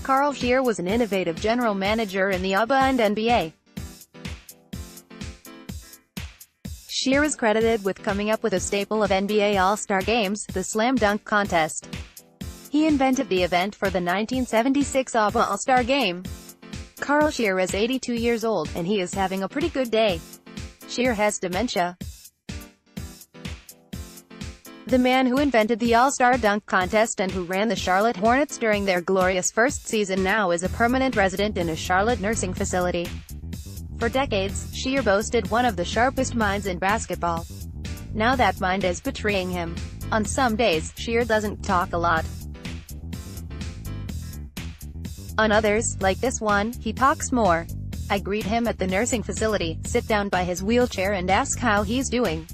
Carl Scheer was an innovative general manager in the ABA and NBA. Scheer is credited with coming up with a staple of NBA All-Star games, the slam dunk contest. He invented the event for the 1976 ABA All-Star Game. Carl Scheer is 82 years old, and he is having a pretty good day. Scheer has dementia. The man who invented the All-Star Dunk Contest and who ran the Charlotte Hornets during their glorious first season now is a permanent resident in a Charlotte nursing facility. For decades, Scheer boasted one of the sharpest minds in basketball. Now that mind is betraying him. On some days, Scheer doesn't talk a lot. On others, like this one, he talks more. I greet him at the nursing facility, sit down by his wheelchair and ask how he's doing.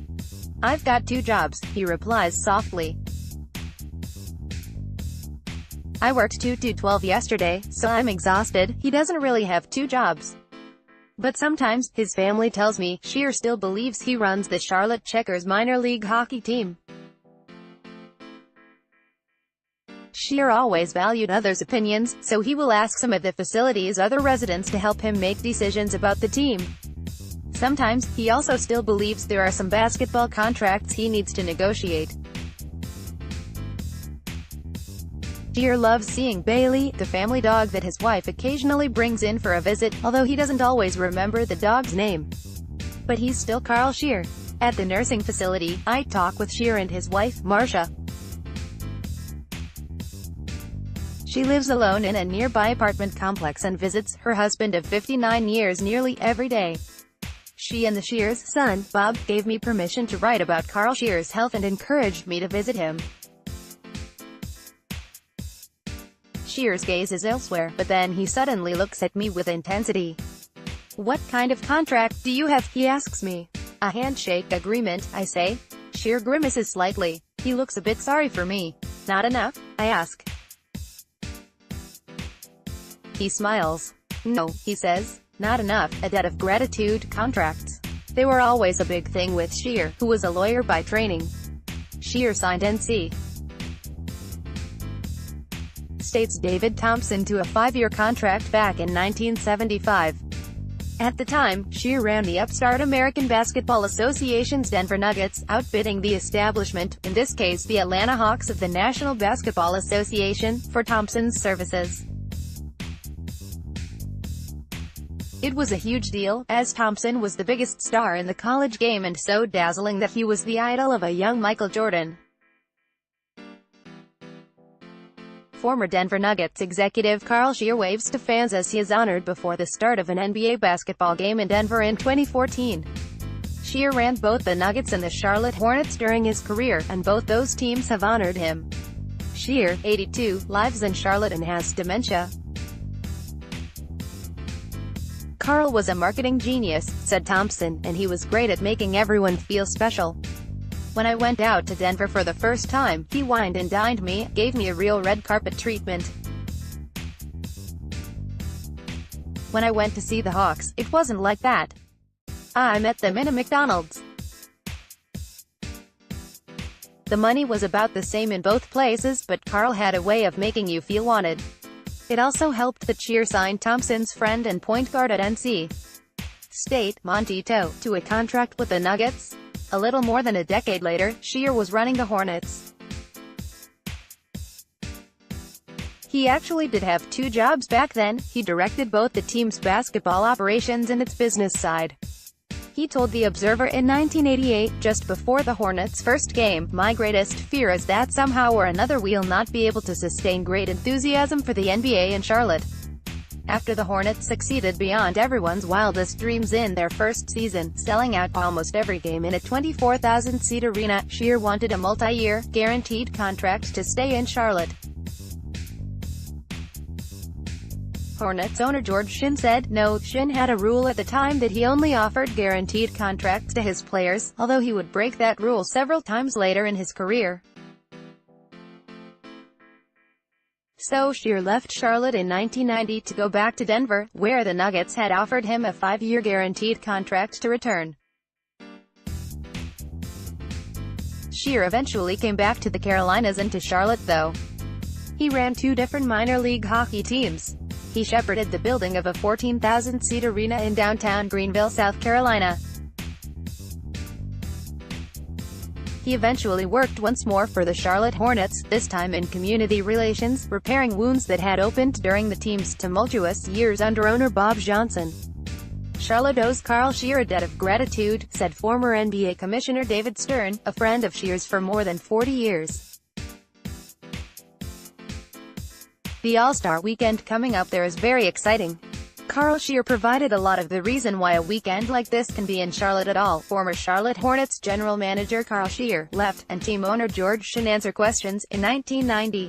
"I've got 2 jobs," he replies softly. "I worked 2 to 12 yesterday, so I'm exhausted." He doesn't really have 2 jobs. But sometimes, his family tells me, Scheer still believes he runs the Charlotte Checkers minor league hockey team. Scheer always valued others' opinions, so he will ask some of the facility's other residents to help him make decisions about the team. Sometimes, he also still believes there are some basketball contracts he needs to negotiate. Scheer loves seeing Bailey, the family dog that his wife occasionally brings in for a visit, although he doesn't always remember the dog's name. But he's still Carl Scheer. At the nursing facility, I talk with Scheer and his wife, Marcia. She lives alone in a nearby apartment complex and visits her husband of 59 years nearly every day. She and the Scheers' son, Bob, gave me permission to write about Carl Scheer's health and encouraged me to visit him. Scheer's gaze is elsewhere, but then he suddenly looks at me with intensity. "What kind of contract do you have?" he asks me. "A handshake agreement," I say. Scheer grimaces slightly. He looks a bit sorry for me. "Not enough?" I ask. He smiles. "No," he says. "Not enough." A debt of gratitude. Contracts. They were always a big thing with Scheer, who was a lawyer by training. Scheer signed N.C. State's David Thompson to a 5-year contract back in 1975. At the time, Scheer ran the upstart American Basketball Association's Denver Nuggets, outbidding the establishment, in this case the Atlanta Hawks of the National Basketball Association, for Thompson's services. It was a huge deal, as Thompson was the biggest star in the college game and so dazzling that he was the idol of a young Michael Jordan. Former Denver Nuggets executive Carl Scheer waves to fans as he is honored before the start of an NBA basketball game in Denver in 2014. Scheer ran both the Nuggets and the Charlotte Hornets during his career, and both those teams have honored him. Scheer, 82, lives in Charlotte and has dementia. "Carl was a marketing genius," said Thompson, "and he was great at making everyone feel special. When I went out to Denver for the first time, he wined and dined me, gave me a real red carpet treatment. When I went to see the Hawks, it wasn't like that. I met them in a McDonald's. The money was about the same in both places, but Carl had a way of making you feel wanted." It also helped that Scheer signed Thompson's friend and point guard at NC State, Monty Toe, to a contract with the Nuggets. A little more than a decade later, Scheer was running the Hornets. He actually did have 2 jobs back then. He directed both the team's basketball operations and its business side. He told The Observer in 1988, just before the Hornets' first game, "My greatest fear is that somehow or another we'll not be able to sustain great enthusiasm for the NBA in Charlotte." After the Hornets succeeded beyond everyone's wildest dreams in their first season, selling out almost every game in a 24,000-seat arena, Scheer wanted a multi-year, guaranteed contract to stay in Charlotte. Hornets owner George Shinn said, "No, Shinn had a rule at the time that he only offered guaranteed contracts to his players, although he would break that rule several times later in his career." So Scheer left Charlotte in 1990 to go back to Denver, where the Nuggets had offered him a 5-year guaranteed contract to return. Scheer eventually came back to the Carolinas and to Charlotte though. He ran 2 different minor league hockey teams. He shepherded the building of a 14,000-seat arena in downtown Greenville, South Carolina. He eventually worked once more for the Charlotte Hornets, this time in community relations, repairing wounds that had opened during the team's tumultuous years under owner Bob Johnson. Charlotte owes Carl Scheer a debt of gratitude, said former NBA Commissioner David Stern, a friend of Scheer's for more than 40 years. The All-Star weekend coming up there is very exciting. Carl Scheer provided a lot of the reason why a weekend like this can be in Charlotte at all. Former Charlotte Hornets general manager Carl Scheer left, and team owner George Shinn answer questions, in 1990.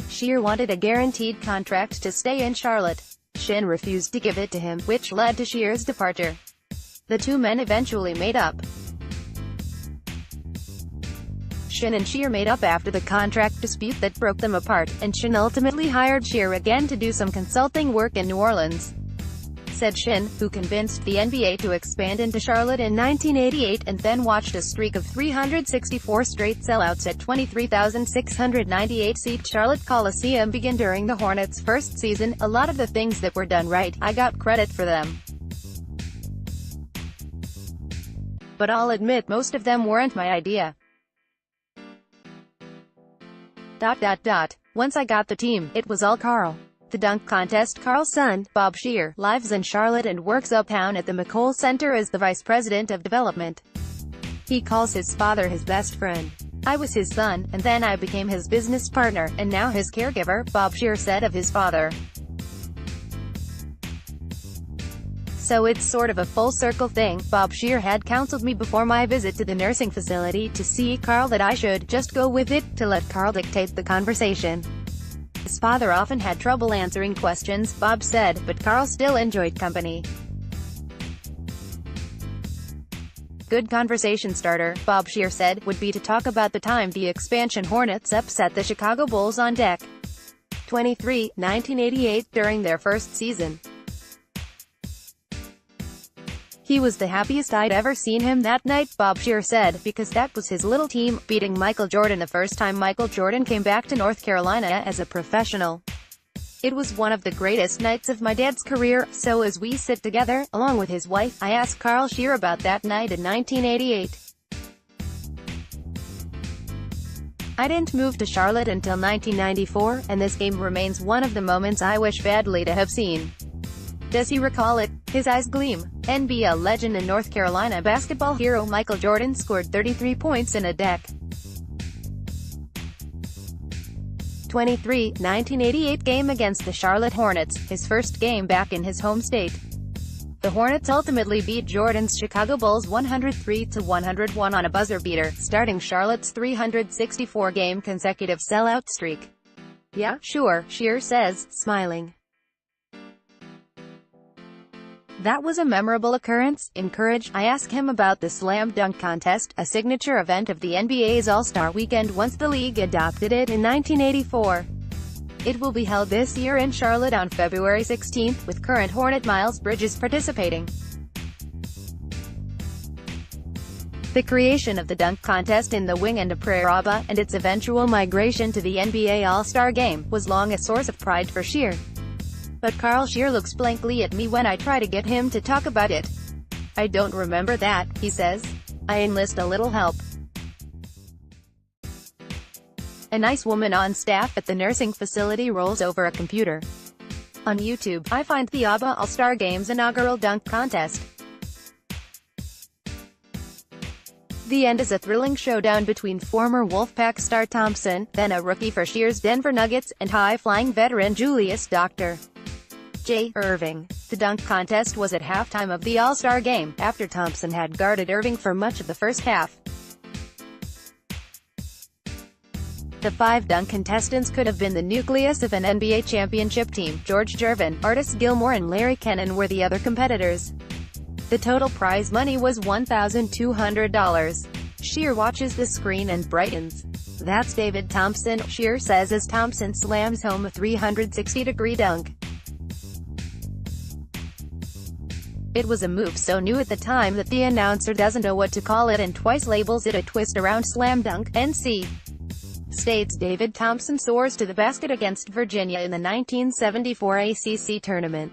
Scheer wanted a guaranteed contract to stay in Charlotte. Shinn refused to give it to him, which led to Scheer's departure. The two men eventually made up. Shinn and Scheer made up after the contract dispute that broke them apart, and Shinn ultimately hired Scheer again to do some consulting work in New Orleans. Said Shinn, who convinced the NBA to expand into Charlotte in 1988 and then watched a streak of 364 straight sellouts at 23,698-seat Charlotte Coliseum begin during the Hornets' first season. A lot of the things that were done right, I got credit for them. But I'll admit most of them weren't my idea. Once I got the team, it was all Carl. The dunk contest. Carl's son, Bob Scheer, lives in Charlotte and works uptown at the McColl Center as the vice president of development. He calls his father his best friend. I was his son, and then I became his business partner, and now his caregiver, Bob Scheer said of his father. So it's sort of a full circle thing. Bob Scheer had counseled me before my visit to the nursing facility to see Carl that I should just go with it, to let Carl dictate the conversation. His father often had trouble answering questions, Bob said, but Carl still enjoyed company. Good conversation starter, Bob Scheer said, would be to talk about the time the expansion Hornets upset the Chicago Bulls on deck 23, 1988, during their first season. He was the happiest I'd ever seen him that night, Bob Scheer said, because that was his little team, beating Michael Jordan the first time Michael Jordan came back to North Carolina as a professional. It was one of the greatest nights of my dad's career, so as we sit together, along with his wife, I asked Carl Scheer about that night in 1988. I didn't move to Charlotte until 1994, and this game remains one of the moments I wish badly to have seen. Does he recall it? His eyes gleam. NBA legend and North Carolina basketball hero Michael Jordan scored 33 points in a deck 23, 1988 game against the Charlotte Hornets, his first game back in his home state. The Hornets ultimately beat Jordan's Chicago Bulls 103-101 on a buzzer beater, starting Charlotte's 364-game consecutive sellout streak. Yeah, sure, Scheer says, smiling. That was a memorable occurrence. Encouraged, I asked him about the slam dunk contest, a signature event of the NBA's All-Star Weekend once the league adopted it in 1984. It will be held this year in Charlotte on February 16, with current Hornet Miles Bridges participating. The creation of the dunk contest in the wing and a preraba, and its eventual migration to the NBA All-Star Game, was long a source of pride for Scheer. But Carl Scheer looks blankly at me when I try to get him to talk about it. I don't remember that, he says. I enlist a little help. A nice woman on staff at the nursing facility rolls over a computer. On YouTube, I find the ABBA All-Star Games inaugural dunk contest. The end is a thrilling showdown between former Wolfpack star Thompson, then a rookie for Scheer's Denver Nuggets, and high-flying veteran Julius Dr. J. Irving. The dunk contest was at halftime of the All-Star Game, after Thompson had guarded Irving for much of the first half. The 5 dunk contestants could have been the nucleus of an NBA championship team. George Gervin, Artis Gilmore and Larry Kennan were the other competitors. The total prize money was $1,200. Scheer watches the screen and brightens. That's David Thompson, Scheer says as Thompson slams home a 360-degree dunk. It was a move so new at the time that the announcer doesn't know what to call it and twice labels it a twist-around slam dunk, NC. State's David Thompson soars to the basket against Virginia in the 1974 ACC tournament.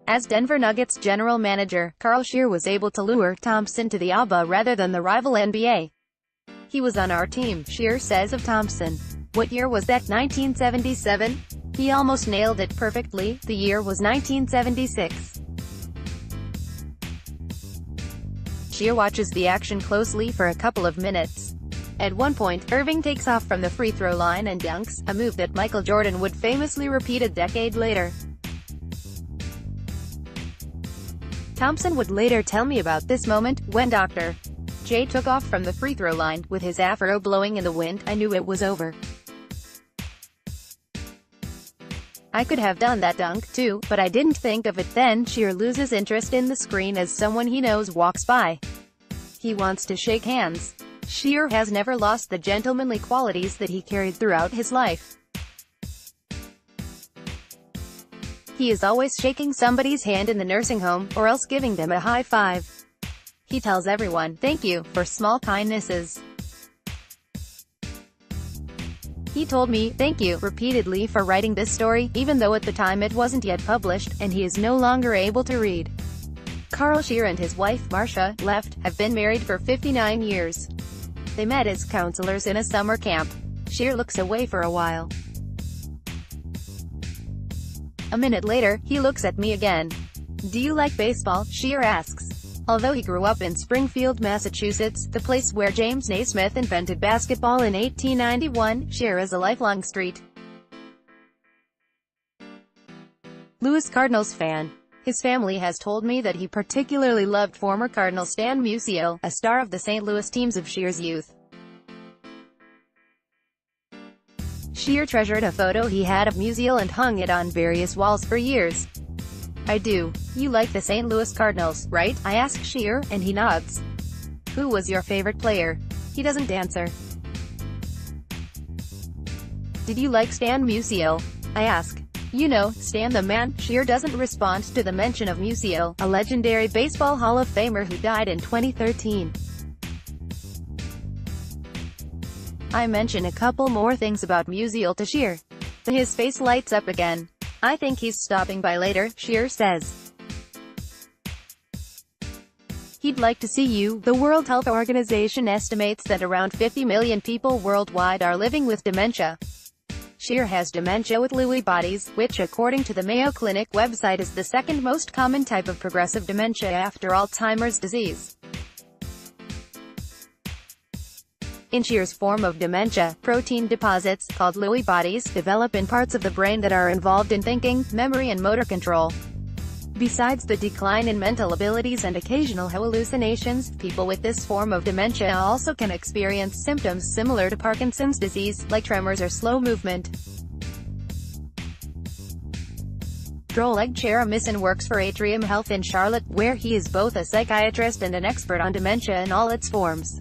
As Denver Nuggets general manager, Carl Scheer was able to lure Thompson to the ABA rather than the rival NBA. "He was on our team," Scheer says of Thompson. "What year was that? 1977? He almost nailed it perfectly. The year was 1976. Scheer watches the action closely for a couple of minutes. At one point, Irving takes off from the free throw line and dunks, a move that Michael Jordan would famously repeat a decade later. Thompson would later tell me about this moment, when Dr. J took off from the free throw line, with his afro blowing in the wind. I knew it was over. I could have done that dunk, too, but I didn't think of it then." Scheer loses interest in the screen as someone he knows walks by. He wants to shake hands. Scheer has never lost the gentlemanly qualities that he carried throughout his life. He is always shaking somebody's hand in the nursing home, or else giving them a high five. He tells everyone, "Thank you," for small kindnesses. He told me, "Thank you," repeatedly for writing this story, even though at the time it wasn't yet published, and he is no longer able to read. Carl Scheer and his wife, Marcia, have been married for 59 years. They met as counselors in a summer camp. Scheer looks away for a while. A minute later, he looks at me again. "Do you like baseball?" Scheer asks. Although he grew up in Springfield, Massachusetts, the place where James Naismith invented basketball in 1891, Scheer is a lifelong St. Louis Cardinals fan. His family has told me that he particularly loved former Cardinal Stan Musial, a star of the St. Louis teams of Scheer's youth. Scheer treasured a photo he had of Musial and hung it on various walls for years. "I do. You like the St. Louis Cardinals, right?" I ask Scheer, and he nods. "Who was your favorite player?" He doesn't answer. "Did you like Stan Musial?" I ask. "You know, Stan the man." Scheer doesn't respond to the mention of Musial, a legendary baseball Hall of Famer who died in 2013. I mention a couple more things about Musial to Scheer. His face lights up again. "I think he's stopping by later," Scheer says. "He'd like to see you." The World Health Organization estimates that around 50 million people worldwide are living with dementia. Scheer has dementia with Lewy bodies, which according to the Mayo Clinic website is the second most common type of progressive dementia after Alzheimer's disease. In Scheer's form of dementia, protein deposits, called Lewy bodies, develop in parts of the brain that are involved in thinking, memory and motor control. Besides the decline in mental abilities and occasional hallucinations, people with this form of dementia also can experience symptoms similar to Parkinson's disease, like tremors or slow movement. Oleg Cheremison works for Atrium Health in Charlotte, where he is both a psychiatrist and an expert on dementia in all its forms.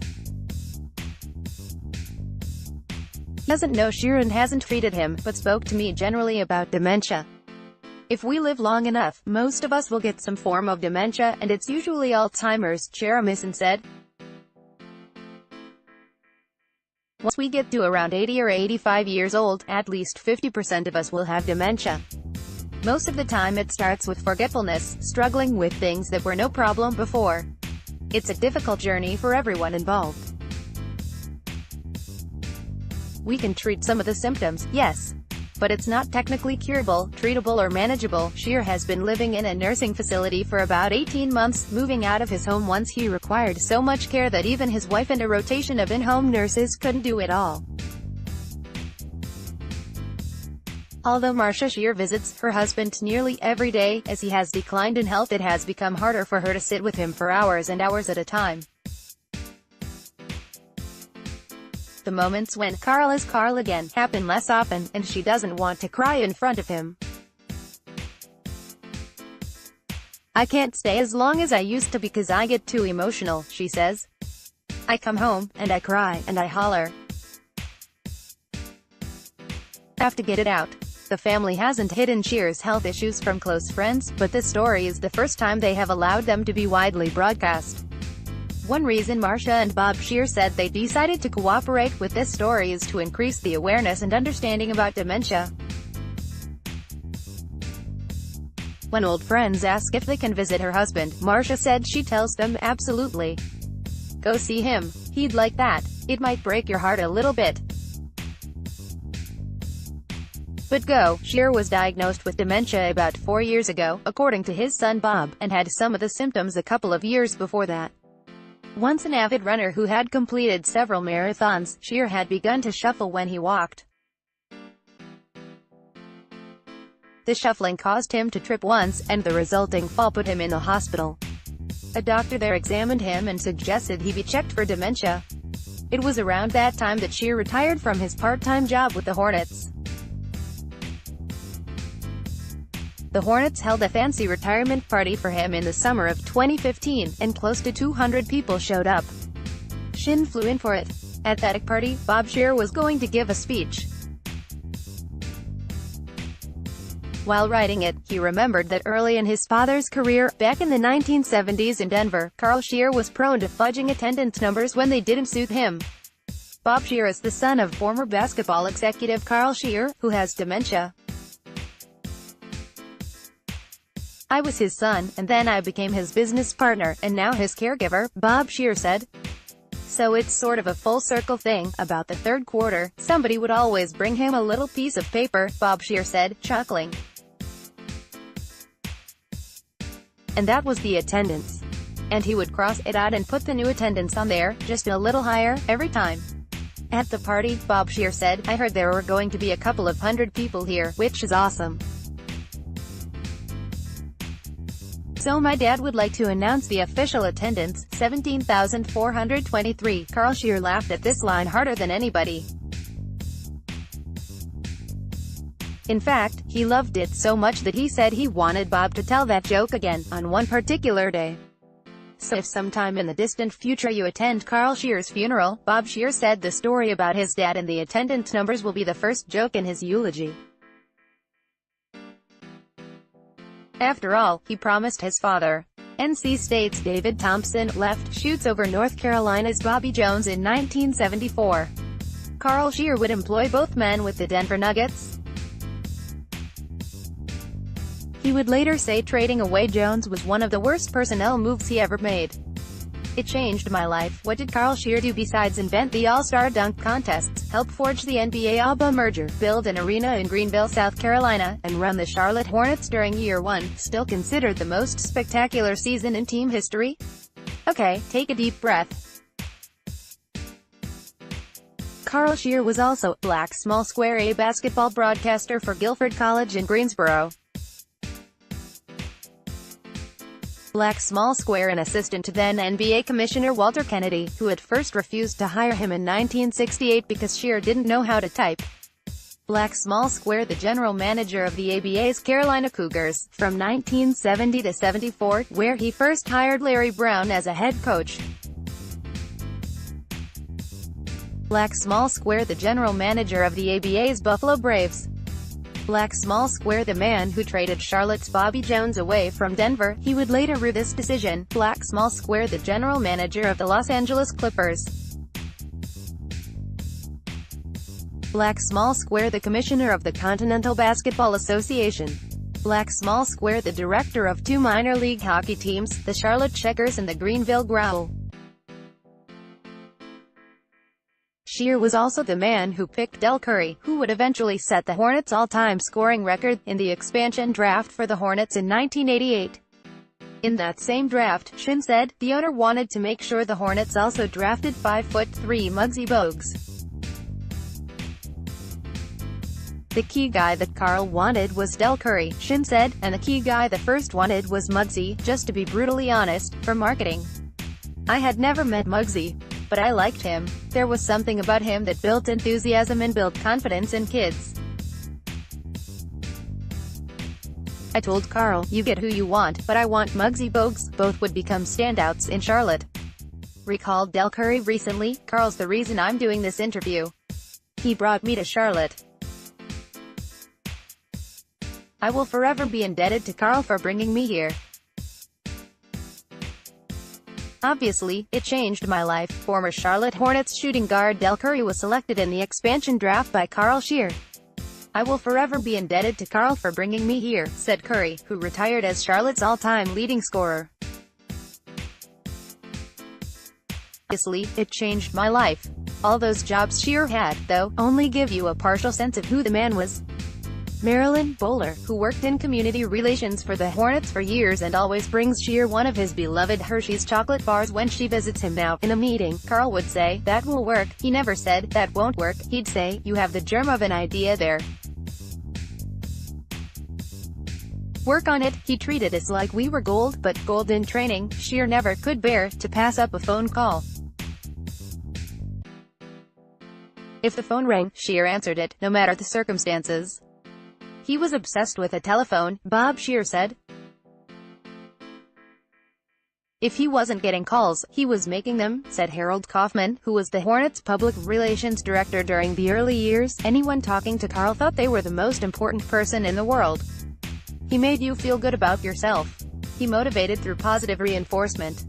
He doesn't know Scheer and hasn't treated him, but spoke to me generally about dementia. "If we live long enough, most of us will get some form of dementia, and it's usually Alzheimer's," Cheremison said. "Once we get to around 80 or 85 years old, at least 50% of us will have dementia. Most of the time it starts with forgetfulness, struggling with things that were no problem before. It's a difficult journey for everyone involved. We can treat some of the symptoms, yes. But it's not technically curable, treatable or manageable." Scheer has been living in a nursing facility for about 18 months, moving out of his home once he required so much care that even his wife and a rotation of in-home nurses couldn't do it all. Although Marcia Scheer visits her husband nearly every day, as he has declined in health, it has become harder for her to sit with him for hours and hours at a time. The moments when Carl is Carl again happen less often, and she doesn't want to cry in front of him. "I can't stay as long as I used to because I get too emotional," she says. "I come home, and I cry, and I holler. I have to get it out." The family hasn't hidden Scheer's health issues from close friends, but this story is the first time they have allowed them to be widely broadcast. One reason Marcia and Bob Scheer said they decided to cooperate with this story is to increase the awareness and understanding about dementia. When old friends ask if they can visit her husband, Marcia said she tells them absolutely. Go see him. He'd like that. It might break your heart a little bit, but go. Scheer was diagnosed with dementia about 4 years ago, according to his son Bob, and had some of the symptoms a couple of years before that. Once an avid runner who had completed several marathons, Scheer had begun to shuffle when he walked. The shuffling caused him to trip once, and the resulting fall put him in the hospital. A doctor there examined him and suggested he be checked for dementia. It was around that time that Scheer retired from his part-time job with the Hornets. The Hornets held a fancy retirement party for him in the summer of 2015, and close to 200 people showed up. Shin flew in for it. At that party, Bob Scheer was going to give a speech. While writing it, he remembered that early in his father's career, back in the 1970s in Denver, Carl Scheer was prone to fudging attendance numbers when they didn't suit him. Bob Scheer is the son of former basketball executive Carl Scheer, who has dementia. I was his son, and then I became his business partner, and now his caregiver, Bob Scheer said. So it's sort of a full-circle thing. About the third quarter, somebody would always bring him a little piece of paper, Bob Scheer said, chuckling. And that was the attendance. And he would cross it out and put the new attendance on there, just a little higher, every time. At the party, Bob Scheer said, I heard there were going to be a couple of hundred people here, which is awesome. So my dad would like to announce the official attendance, 17,423. Carl Scheer laughed at this line harder than anybody. In fact, he loved it so much that he said he wanted Bob to tell that joke again, on one particular day. So if sometime in the distant future you attend Carl Scheer's funeral, Bob Scheer said the story about his dad and the attendance numbers will be the first joke in his eulogy. After all, he promised his father. NC State's David Thompson left shoots over North Carolina's Bobby Jones in 1974. Carl Scheer would employ both men with the Denver Nuggets. He would later say trading away Jones was one of the worst personnel moves he ever made. It changed my life. What did Carl Scheer do besides invent the All-Star Dunk Contests, help forge the NBA-ABA merger, build an arena in Greenville, South Carolina, and run the Charlotte Hornets during year one, still considered the most spectacular season in team history? Okay, take a deep breath. Carl Scheer was also black small square A basketball broadcaster for Guilford College in Greensboro. Black small square and assistant to then NBA Commissioner Walter Kennedy, who at first refused to hire him in 1968 because Scheer didn't know how to type. Black small square the general manager of the ABA's Carolina Cougars, from 1970 to 74, where he first hired Larry Brown as a head coach. Black small square the general manager of the ABA's Buffalo Braves. Black small square the man who traded Charlotte's Bobby Jones away from Denver. He would later rue this decision. Black small square the general manager of the Los Angeles Clippers. Black small square the commissioner of the Continental Basketball Association. Black small square the director of two minor league hockey teams, the Charlotte Checkers and the Greenville Growl. Scheer was also the man who picked Del Curry, who would eventually set the Hornets' all-time scoring record, in the expansion draft for the Hornets in 1988. In that same draft, Shin said, the owner wanted to make sure the Hornets also drafted 5'3" Muggsy Bogues. The key guy that Carl wanted was Del Curry, Shin said, and the key guy the first wanted was Muggsy, just to be brutally honest, for marketing. I had never met Muggsy, but I liked him. There was something about him that built enthusiasm and built confidence in kids. I told Carl, you get who you want, but I want Muggsy Bogues. Both would become standouts in Charlotte. Recalled Del Curry recently, Carl's the reason I'm doing this interview. He brought me to Charlotte. I will forever be indebted to Carl for bringing me here. Obviously, it changed my life. Former Charlotte Hornets shooting guard Del Curry was selected in the expansion draft by Carl Scheer. I will forever be indebted to Carl for bringing me here, said Curry, who retired as Charlotte's all-time leading scorer. Obviously, it changed my life. All those jobs Scheer had, though, only give you a partial sense of who the man was. Marilyn Bowler, who worked in community relations for the Hornets for years and always brings Scheer one of his beloved Hershey's chocolate bars when she visits him now. In a meeting, Carl would say, "That will work." He never said, "That won't work." He'd say, "You have the germ of an idea there. Work on it." He treated us like we were gold, but gold in training. Scheer never could bear to pass up a phone call. If the phone rang, Scheer answered it, no matter the circumstances. He was obsessed with a telephone, Bob Scheer said. If he wasn't getting calls, he was making them, said Harold Kaufman, who was the Hornets' public relations director during the early years. Anyone talking to Carl thought they were the most important person in the world. He made you feel good about yourself. He motivated through positive reinforcement.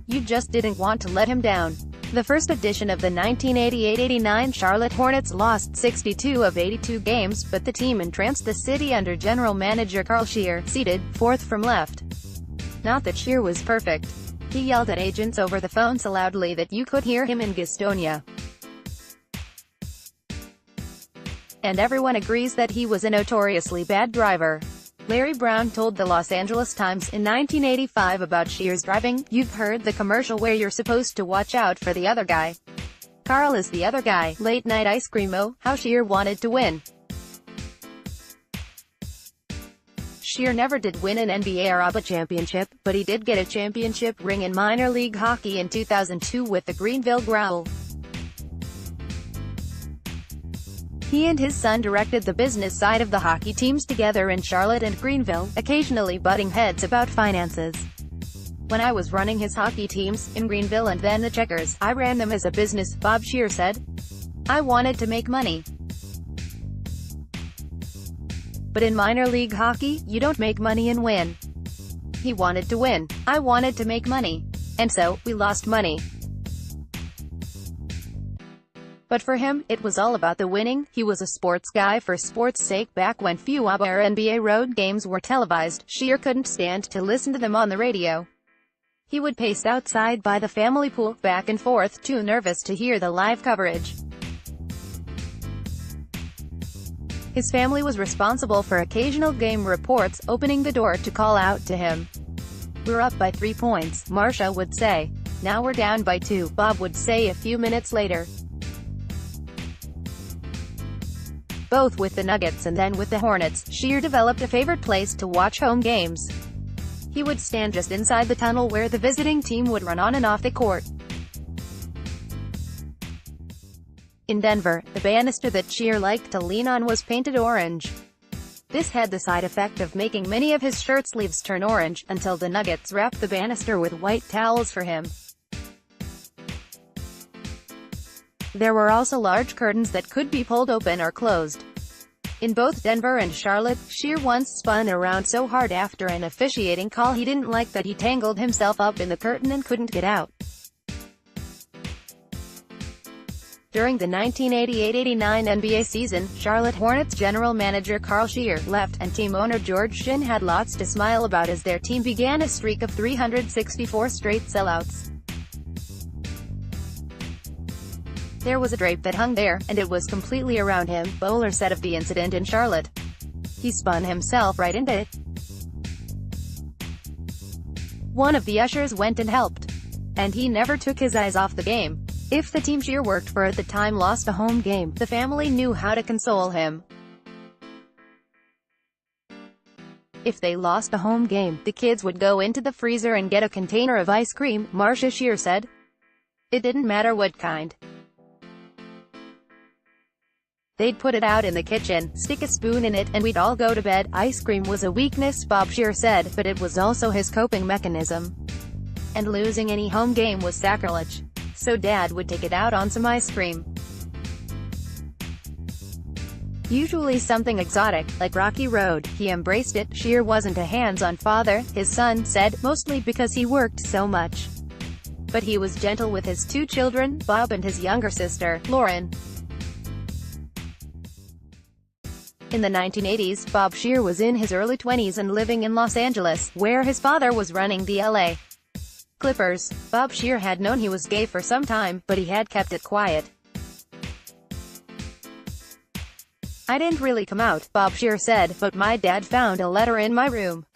You just didn't want to let him down. The first edition of the 1988-89 Charlotte Hornets lost 62 of 82 games, but the team entranced the city under general manager Carl Scheer, seated fourth from left. Not that Scheer was perfect. He yelled at agents over the phone so loudly that you could hear him in Gastonia. And everyone agrees that he was a notoriously bad driver. Larry Brown told the Los Angeles Times in 1985 about Scheer's driving, "You've heard the commercial where you're supposed to watch out for the other guy. Carl is the other guy." Late night ice cream. Oh, how Scheer wanted to win. Scheer never did win an NBA or ABA championship, but he did get a championship ring in minor league hockey in 2002 with the Greenville Growl. He and his son directed the business side of the hockey teams together in Charlotte and Greenville, occasionally butting heads about finances. "When I was running his hockey teams, in Greenville and then the Checkers, I ran them as a business," Bob Scheer said. "I wanted to make money. But in minor league hockey, you don't make money and win." He wanted to win. I wanted to make money. And so, we lost money. But for him, it was all about the winning. He was a sports guy for sports' sake. Back when few ABA or NBA road games were televised, Scheer couldn't stand to listen to them on the radio. He would pace outside by the family pool, back and forth, too nervous to hear the live coverage. His family was responsible for occasional game reports, opening the door to call out to him. "We're up by 3 points, Marcia would say. "Now we're down by 2, Bob would say a few minutes later. Both with the Nuggets and then with the Hornets, Scheer developed a favorite place to watch home games. He would stand just inside the tunnel where the visiting team would run on and off the court. In Denver, the banister that Scheer liked to lean on was painted orange. This had the side effect of making many of his shirt sleeves turn orange, until the Nuggets wrapped the banister with white towels for him. There were also large curtains that could be pulled open or closed. In both Denver and Charlotte, Scheer once spun around so hard after an officiating call he didn't like that he tangled himself up in the curtain and couldn't get out. During the 1988-89 NBA season, Charlotte Hornets general manager Carl Scheer left, and team owner George Shinn had lots to smile about as their team began a streak of 364 straight sellouts. There was a drape that hung there, and it was completely around him, Bowler said of the incident in Charlotte. He spun himself right into it. One of the ushers went and helped. And he never took his eyes off the game. If the team Scheer worked for at the time lost a home game, the family knew how to console him. If they lost a home game, the kids would go into the freezer and get a container of ice cream, Marcia Scheer said. It didn't matter what kind. They'd put it out in the kitchen, stick a spoon in it, and we'd all go to bed. Ice cream was a weakness, Bob Scheer said, but it was also his coping mechanism. And losing any home game was sacrilege. So Dad would take it out on some ice cream. Usually something exotic, like Rocky Road. He embraced it. Scheer wasn't a hands-on father, his son said, mostly because he worked so much. But he was gentle with his two children, Bob and his younger sister, Lauren. In the 1980s, Bob Scheer was in his early 20s and living in Los Angeles, where his father was running the LA Clippers. Bob Scheer had known he was gay for some time, but he had kept it quiet. "I didn't really come out," Bob Scheer said, "but my dad found a letter in my room.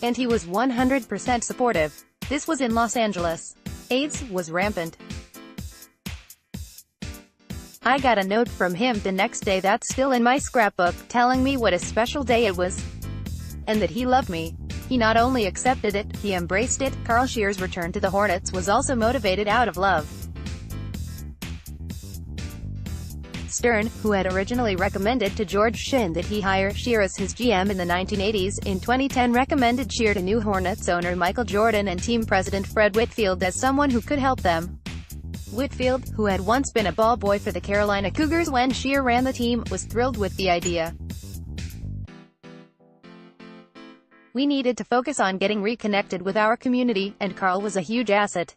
And he was 100% supportive." This was in Los Angeles. AIDS was rampant. "I got a note from him the next day that's still in my scrapbook, telling me what a special day it was. And that he loved me. He not only accepted it, he embraced it." Carl Scheer's return to the Hornets was also motivated out of love. Stern, who had originally recommended to George Shinn that he hire Scheer as his GM in the 1980s, in 2010 recommended Scheer to new Hornets owner Michael Jordan and team president Fred Whitfield as someone who could help them. Whitfield, who had once been a ball boy for the Carolina Cougars when Scheer ran the team, was thrilled with the idea. "We needed to focus on getting reconnected with our community, and Carl was a huge asset,"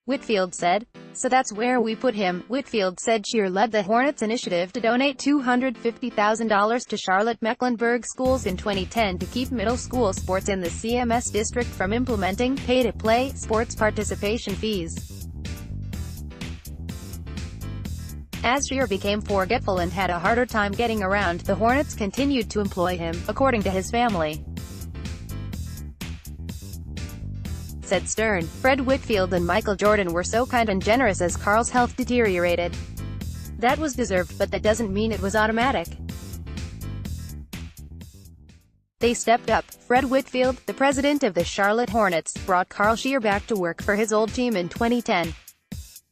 Whitfield said. "So that's where we put him." Whitfield said Scheer led the Hornets' initiative to donate $250,000 to Charlotte Mecklenburg schools in 2010 to keep middle school sports in the CMS district from implementing pay-to-play sports participation fees. As Scheer became forgetful and had a harder time getting around, the Hornets continued to employ him, according to his family. Said Stern, "Fred Whitfield and Michael Jordan were so kind and generous as Carl's health deteriorated. That was deserved, but that doesn't mean it was automatic. They stepped up." Fred Whitfield, the president of the Charlotte Hornets, brought Carl Scheer back to work for his old team in 2010.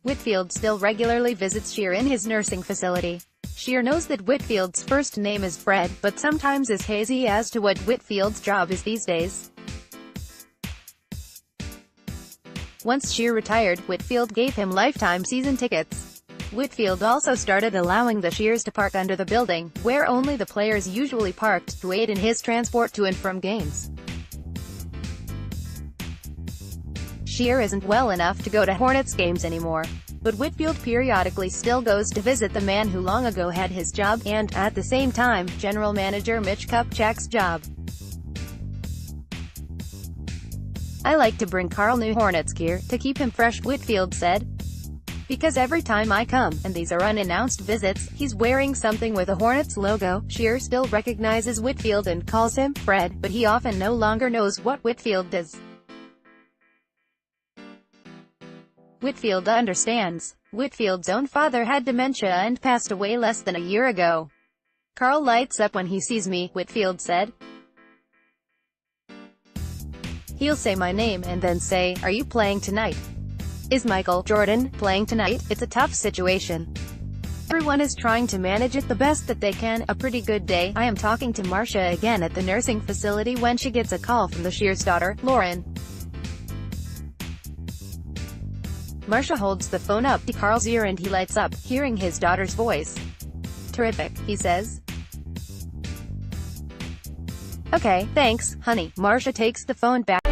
Whitfield still regularly visits Scheer in his nursing facility. Scheer knows that Whitfield's first name is Fred, but sometimes is hazy as to what Whitfield's job is these days. Once Scheer retired, Whitfield gave him lifetime season tickets. Whitfield also started allowing the Scheers to park under the building, where only the players usually parked, to aid in his transport to and from games. Scheer isn't well enough to go to Hornets games anymore, but Whitfield periodically still goes to visit the man who long ago had his job, and, at the same time, general manager Mitch Kupchak's job. "I like to bring Carl new Hornets gear, to keep him fresh," Whitfield said. "Because every time I come, and these are unannounced visits, he's wearing something with a Hornets logo." Scheer still recognizes Whitfield and calls him Fred, but he often no longer knows what Whitfield does. Whitfield understands. Whitfield's own father had dementia and passed away less than a year ago. "Carl lights up when he sees me," Whitfield said. "He'll say my name and then say, 'Are you playing tonight? Is Michael Jordan playing tonight?' It's a tough situation. Everyone is trying to manage it the best that they can. A pretty good day. I am talking to Marcia again at the nursing facility when she gets a call from the Scheer's daughter, Lauren. Marcia holds the phone up to Carl's ear and he lights up, hearing his daughter's voice. 'Terrific,' he says. 'Okay, thanks, honey.' Marcia takes the phone back.